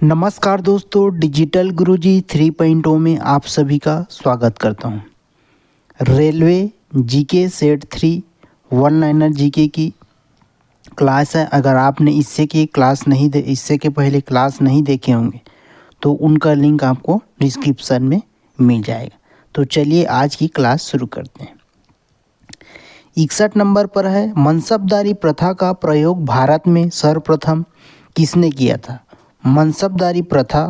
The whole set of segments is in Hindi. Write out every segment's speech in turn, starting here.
नमस्कार दोस्तों, डिजिटल गुरुजी 3.0 में आप सभी का स्वागत करता हूं। Railway GK set 3 one liner GK की क्लास है। अगर आपने इससे के पहले क्लास नहीं देखे होंगे तो उनका लिंक आपको डिस्क्रिप्शन में मिल जाएगा। तो चलिए आज की क्लास शुरू करते हैं। 61 नंबर पर है, मनसबदारी प्रथा का प्रयोग भारत में सर्वप्रथम किसने किया था। मनसबदारी प्रथा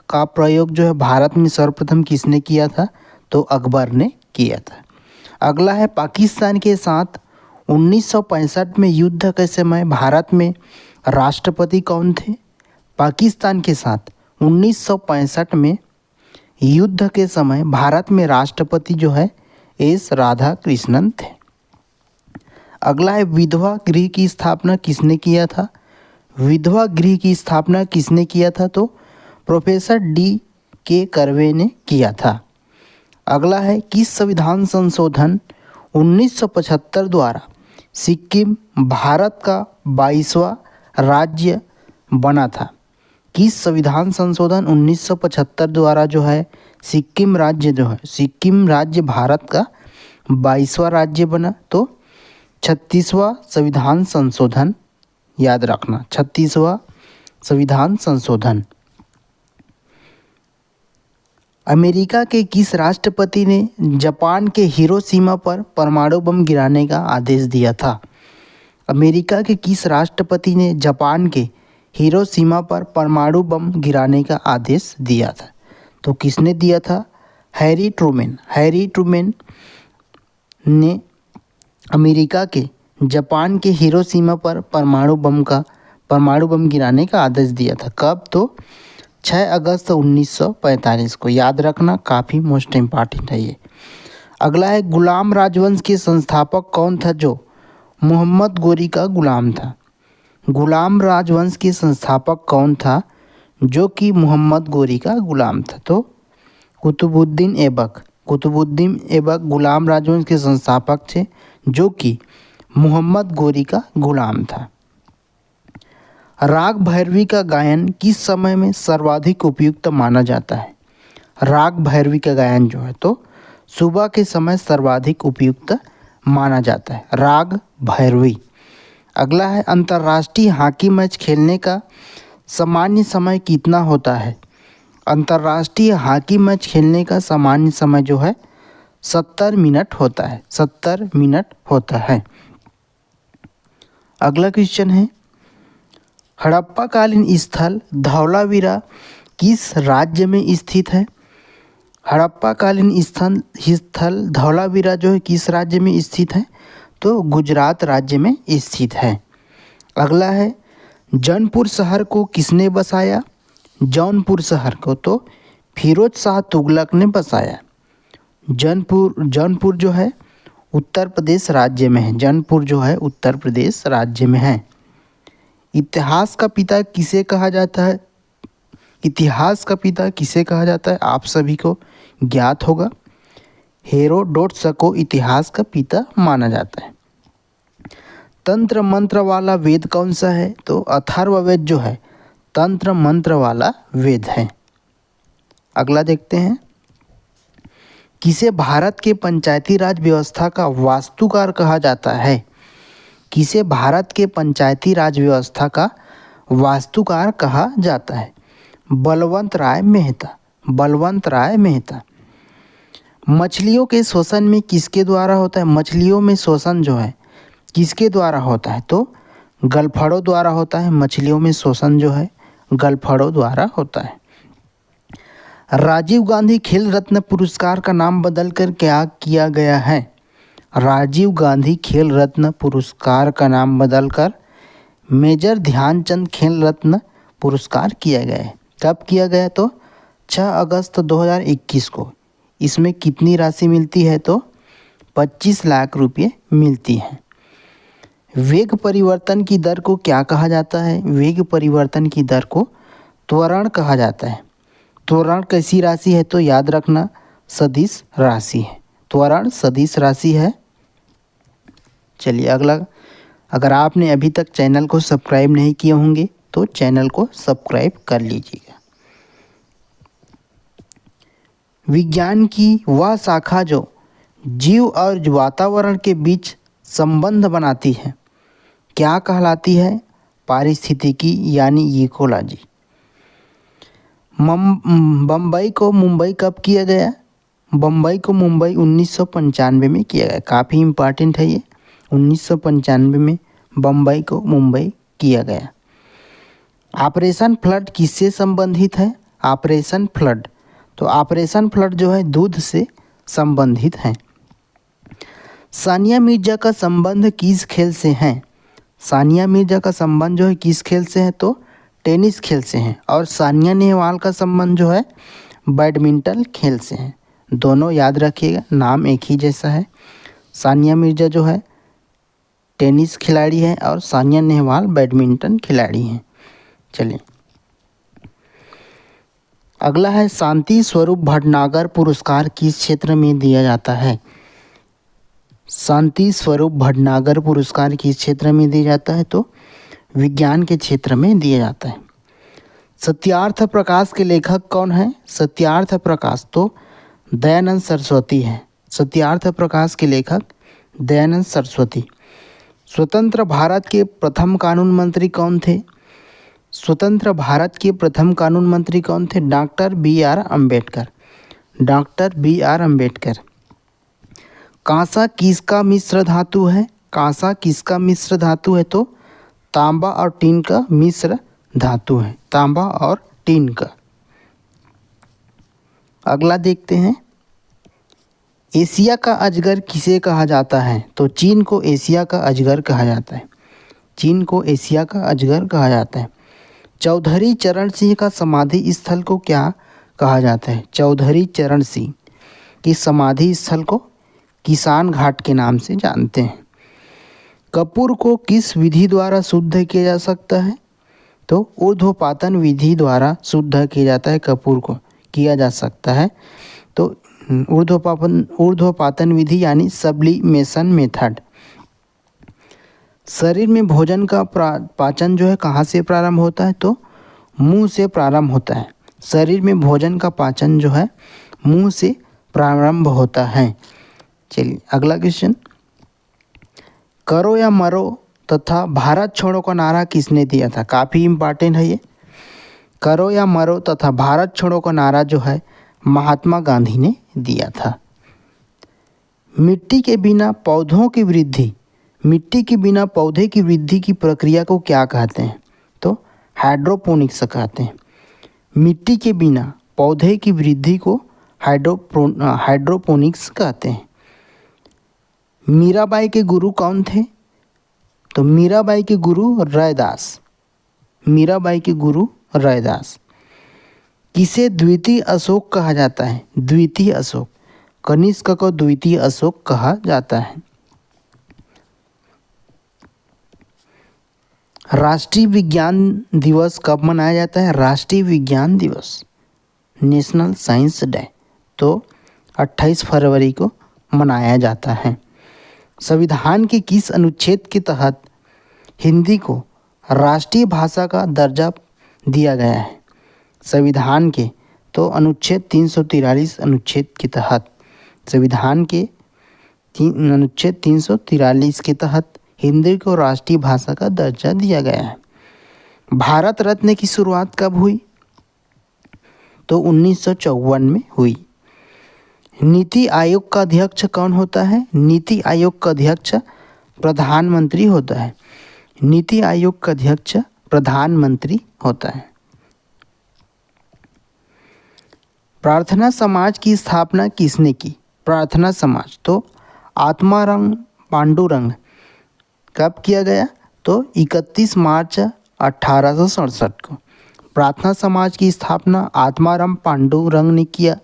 का प्रयोग जो है भारत में सर्वप्रथम किसने किया था, तो अकबर ने किया था। अगला है, पाकिस्तान के साथ 1965 में युद्ध के समय भारत में राष्ट्रपति कौन थे। पाकिस्तान के साथ 1965 में युद्ध के समय भारत में राष्ट्रपति जो है एस राधा कृष्णन थे। अगला है, विधवा गृह की स्थापना किसने किया था। विधवा गृह की स्थापना किसने किया था, तो प्रोफेसर D.K. कर्वे ने किया था। अगला है, किस संविधान संशोधन 1975 द्वारा सिक्किम भारत का 22वां राज्य बना था। किस संविधान संशोधन 1975 द्वारा जो है सिक्किम राज्य भारत का 22वां राज्य बना, तो 36वां संविधान संशोधन, याद रखना 36वां संविधान संशोधन। अमेरिका के किस राष्ट्रपति ने जापान के हिरोशिमा पर परमाणु बम गिराने का आदेश दिया था। अमेरिका के किस राष्ट्रपति ने जापान के हिरोशिमा पर परमाणु बम गिराने का आदेश दिया था, तो किसने दिया था, हैरी ट्रूमैन ने अमेरिका के जापान के हिरोशिमा पर परमाणु बम गिराने का आदेश दिया था। कब, तो 6 अगस्त 1945 को। याद रखना, काफ़ी मोस्ट इम्पॉर्टेंट है ये। अगला है, गुलाम राजवंश के संस्थापक कौन था जो मोहम्मद गोरी का गुलाम था। गुलाम राजवंश के संस्थापक कौन था जो कि मोहम्मद गोरी का गुलाम था, तो कुतुबुद्दीन ऐबक गुलाम राजवंश के संस्थापक थे जो कि मोहम्मद गोरी का गुलाम था। राग भैरवी का गायन किस समय में सर्वाधिक उपयुक्त माना जाता है। राग भैरवी का गायन जो है तो सुबह के समय सर्वाधिक उपयुक्त माना जाता है, राग भैरवी। अगला है, अंतर्राष्ट्रीय हॉकी मैच खेलने का सामान्य समय कितना होता है। अंतर्राष्ट्रीय हॉकी मैच खेलने का सामान्य समय जो है 70 मिनट होता है। अगला क्वेश्चन है, हड़प्पाकालीन स्थल धौलावीरा किस राज्य में स्थित है। हड़प्पाकालीन स्थल धौलावीरा जो है किस राज्य में स्थित है, तो गुजरात राज्य में स्थित है। अगला है, जौनपुर शहर को किसने बसाया। जौनपुर शहर को तो फिरोज शाह तुगलक ने बसाया। जौनपुर जो है उत्तर प्रदेश राज्य में है। जौनपुर जो है उत्तर प्रदेश राज्य में है। इतिहास का पिता किसे कहा जाता है। इतिहास का पिता किसे कहा जाता है, आप सभी को ज्ञात होगा। हेरोडोटस को इतिहास का पिता माना जाता है। तंत्र मंत्र वाला वेद कौन सा है, तो अथर्ववेद जो है तंत्र मंत्र वाला वेद है। अगला देखते हैं, किसे भारत के पंचायती राज व्यवस्था का वास्तुकार कहा जाता है। किसे भारत के पंचायती राज व्यवस्था का वास्तुकार कहा जाता है, बलवंत राय मेहता। मछलियों के शोषण में किसके द्वारा होता है। मछलियों में शोषण जो है किसके द्वारा होता है, तो गलफड़ों द्वारा होता है। मछलियों में शोषण जो है गलफड़ों द्वारा होता है। राजीव गांधी खेल रत्न पुरस्कार का नाम बदलकर क्या किया गया है। राजीव गांधी खेल रत्न पुरस्कार का नाम बदलकर मेजर ध्यानचंद खेल रत्न पुरस्कार किया गया है। कब किया गया, तो 6 अगस्त 2021 को। इसमें कितनी राशि मिलती है, तो 25 लाख रुपये मिलती हैं। वेग परिवर्तन की दर को क्या कहा जाता है। वेग परिवर्तन की दर को त्वरण कहा जाता है। त्वरण कैसी राशि है, तो याद रखना सदिश राशि है। त्वरण सदिश राशि है। चलिए अगला, अगर आपने अभी तक चैनल को सब्सक्राइब नहीं किए होंगे तो चैनल को सब्सक्राइब कर लीजिएगा। विज्ञान की वह शाखा जो जीव और वातावरण के बीच संबंध बनाती है क्या कहलाती है? पारिस्थितिकी यानी इकोलॉजी। बम्बई को मुंबई कब किया गया? बम्बई को मुंबई 1995 में किया गया। काफ़ी इम्पॉर्टेंट है ये। 1995 में बम्बई को मुंबई किया गया। ऑपरेशन फ्लड किससे संबंधित है? ऑपरेशन फ्लड, तो ऑपरेशन फ्लड जो है दूध से संबंधित है। सानिया मिर्जा का संबंध किस खेल से है? सानिया मिर्जा का संबंध जो है किस खेल से है? तो टेनिस खेल से है। और सानिया नेहवाल का संबंध जो है बैडमिंटन खेल से है। दोनों याद रखिएगा, नाम एक ही जैसा है। सानिया मिर्जा जो है टेनिस खिलाड़ी है और सानिया नेहवाल बैडमिंटन खिलाड़ी हैं। चलिए अगला है, शांति स्वरूप भटनागर पुरस्कार किस क्षेत्र में दिया जाता है? शांति स्वरूप भटनागर पुरस्कार किस क्षेत्र में दिया जाता है? तो विज्ञान के क्षेत्र में दिया जाता है। सत्यार्थ प्रकाश के लेखक कौन है? सत्यार्थ प्रकाश तो दयानंद सरस्वती है। सत्यार्थ प्रकाश के लेखक दयानंद सरस्वती। स्वतंत्र भारत के प्रथम कानून मंत्री कौन थे? स्वतंत्र भारत के प्रथम कानून मंत्री कौन थे? Doctor B R Ambedkar. Doctor B R Ambedkar. कांसा किसका मिश्र धातु है? कांसा किसका मिश्र धातु है? तो तांबा और टीन का मिश्र धातु है। तांबा और टीन का। अगला देखते हैं, एशिया का अजगर किसे कहा जाता है? तो चीन को एशिया का अजगर कहा जाता है। चीन को एशिया का अजगर कहा जाता है। चौधरी चरण सिंह का समाधि स्थल को क्या कहा जाता है? चौधरी चरण सिंह की समाधि स्थल को किसान घाट के नाम से जानते हैं। कपूर को किस विधि द्वारा शुद्ध किया जा सकता है? तो ऊर्ध्वपातन विधि द्वारा शुद्ध किया जाता है। कपूर को किया जा सकता है तो ऊर्ध्वपातन विधि यानी सब्लिमेशन मेथड। शरीर में भोजन का पाचन जो है कहाँ से प्रारंभ होता है? तो मुंह से प्रारंभ होता है। शरीर में भोजन का पाचन जो है मुंह से प्रारंभ होता है। चलिए अगला क्वेश्चन, करो या मरो तथा भारत छोड़ो का नारा किसने दिया था? काफ़ी इम्पॉर्टेंट है ये। करो या मरो तथा भारत छोड़ो का नारा जो है महात्मा गांधी ने दिया था। मिट्टी के बिना पौधों की वृद्धि, मिट्टी के बिना पौधे की वृद्धि की प्रक्रिया को क्या कहते हैं? तो हाइड्रोपोनिक्स कहते हैं। मिट्टी के बिना पौधे की वृद्धि को हाइड्रोपोनिक्स कहते हैं। मीराबाई के गुरु कौन थे? तो मीराबाई के गुरु रैदास। मीराबाई के गुरु रैदास। किसे द्वितीय अशोक कहा जाता है? द्वितीय अशोक। कनिष्क को द्वितीय अशोक कहा जाता है। राष्ट्रीय विज्ञान दिवस कब मनाया जाता है? राष्ट्रीय विज्ञान दिवस, नेशनल साइंस डे, तो 28 फरवरी को मनाया जाता है। संविधान के किस अनुच्छेद के तहत हिंदी को राष्ट्रीय भाषा का दर्जा दिया गया है? संविधान के तो अनुच्छेद 343 अनुच्छेद के तहत, संविधान के अनुच्छेद 343 के तहत हिंदी को राष्ट्रीय भाषा का दर्जा दिया गया है। भारत रत्न की शुरुआत कब हुई? तो 1954 में हुई। नीति आयोग का अध्यक्ष कौन होता है? नीति आयोग का अध्यक्ष प्रधानमंत्री होता है। नीति आयोग का अध्यक्ष प्रधानमंत्री होता है। प्रार्थना समाज की स्थापना किसने की? प्रार्थना समाज तो आत्माराम पांडुरंग। कब किया गया? तो 31 मार्च 1867 को। प्रार्थना समाज की स्थापना आत्माराम पांडुरंग ने किया।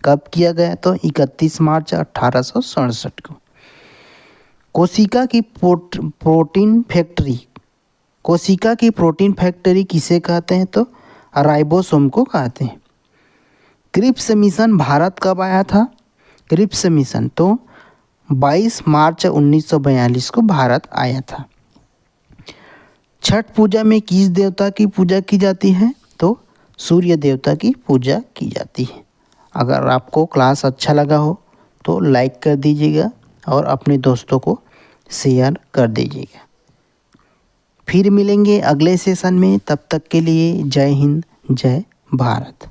कब किया गया? तो 31 मार्च 1867 को। कोशिका की प्रोटीन फैक्ट्री, कोशिका की प्रोटीन फैक्ट्री किसे कहते हैं? तो राइबोसोम को कहते हैं। क्रिप्स मिशन भारत कब आया था? क्रिप्स मिशन तो 22 मार्च 1942 को भारत आया था। छठ पूजा में किस देवता की पूजा की जाती है? तो सूर्य देवता की पूजा की जाती है। अगर आपको क्लास अच्छा लगा हो तो लाइक कर दीजिएगा और अपने दोस्तों को शेयर कर दीजिएगा। फिर मिलेंगे अगले सेशन में, तब तक के लिए जय हिंद, जय भारत।